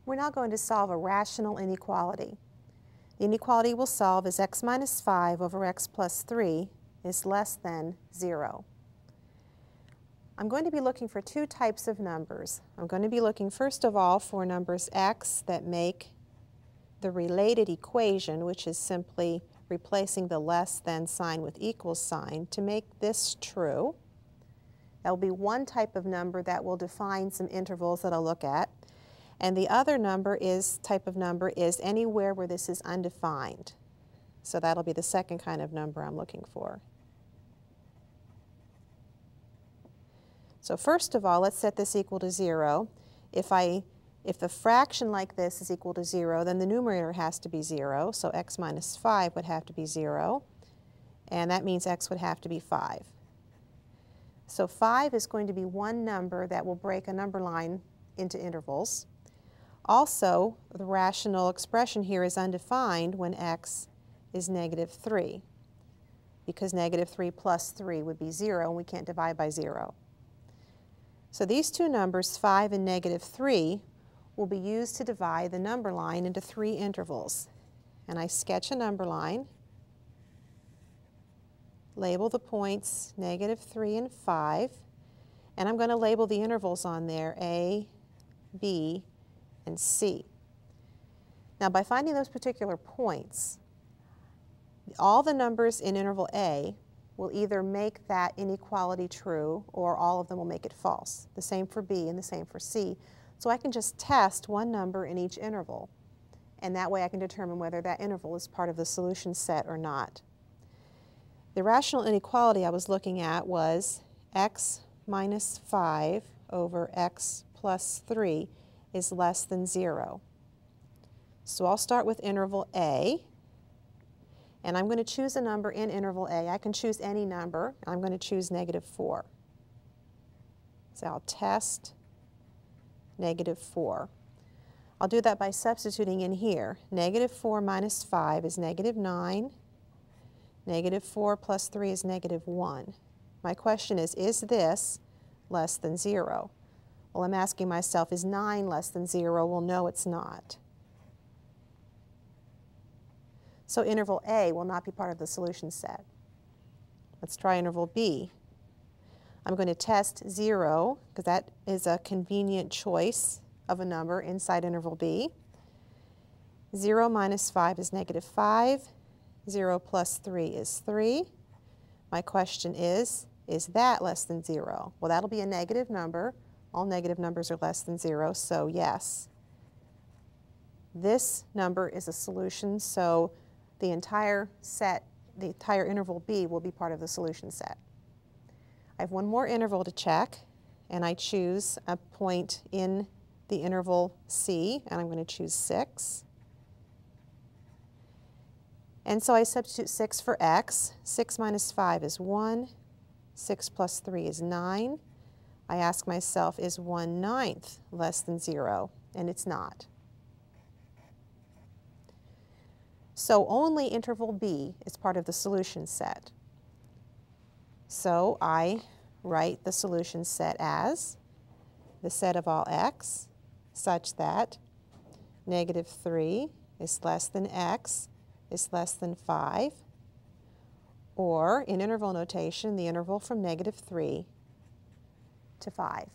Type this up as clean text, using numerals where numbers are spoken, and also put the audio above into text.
We're now going to solve a rational inequality. The inequality we'll solve is x minus 5 over x plus 3 is less than 0. I'm going to be looking for two types of numbers. I'm going to be looking first of all for numbers x that make the related equation, which is simply replacing the less than sign with equals sign, to make this true. That will be one type of number that will define some intervals that I'll look at. And the other type of number is anywhere where this is undefined. So that'll be the second kind of number I'm looking for. So first of all, let's set this equal to 0. If the fraction like this is equal to 0, then the numerator has to be 0. So x minus 5 would have to be 0. And that means x would have to be 5. So 5 is going to be one number that will break a number line into intervals. Also, the rational expression here is undefined when x is negative 3, because negative 3 plus 3 would be 0, and we can't divide by 0. So these two numbers, 5 and negative 3, will be used to divide the number line into three intervals. And I sketch a number line, label the points negative 3 and 5, and I'm going to label the intervals on there A, B, and C. Now by finding those particular points, all the numbers in interval A will either make that inequality true or all of them will make it false. The same for B and the same for C. So I can just test one number in each interval, and that way I can determine whether that interval is part of the solution set or not. The rational inequality I was looking at was x minus 5 over x plus 3 is less than 0. So I'll start with interval A, and I'm going to choose a number in interval A. I can choose any number. I'm going to choose negative 4. So I'll test negative 4. I'll do that by substituting in here. Negative 4 minus 5 is negative 9. Negative 4 plus 3 is negative 1. My question is this less than 0? Well, I'm asking myself, is 9 less than 0? Well, no, it's not. So interval A will not be part of the solution set. Let's try interval B. I'm going to test 0, because that is a convenient choice of a number inside interval B. 0 minus 5 is negative 5. 0 plus 3 is 3. My question is that less than 0? Well, that'll be a negative number. All negative numbers are less than 0, so yes. This number is a solution, so the entire set, the entire interval B will be part of the solution set. I have one more interval to check, and I choose a point in the interval C, and I'm going to choose 6. And so I substitute 6 for x. 6 minus 5 is 1. 6 plus 3 is 9. I ask myself, is 1/9 less than 0? And it's not. So only interval B is part of the solution set. So I write the solution set as the set of all x such that negative 3 is less than x is less than 5, or in interval notation, the interval from negative 3 to 5.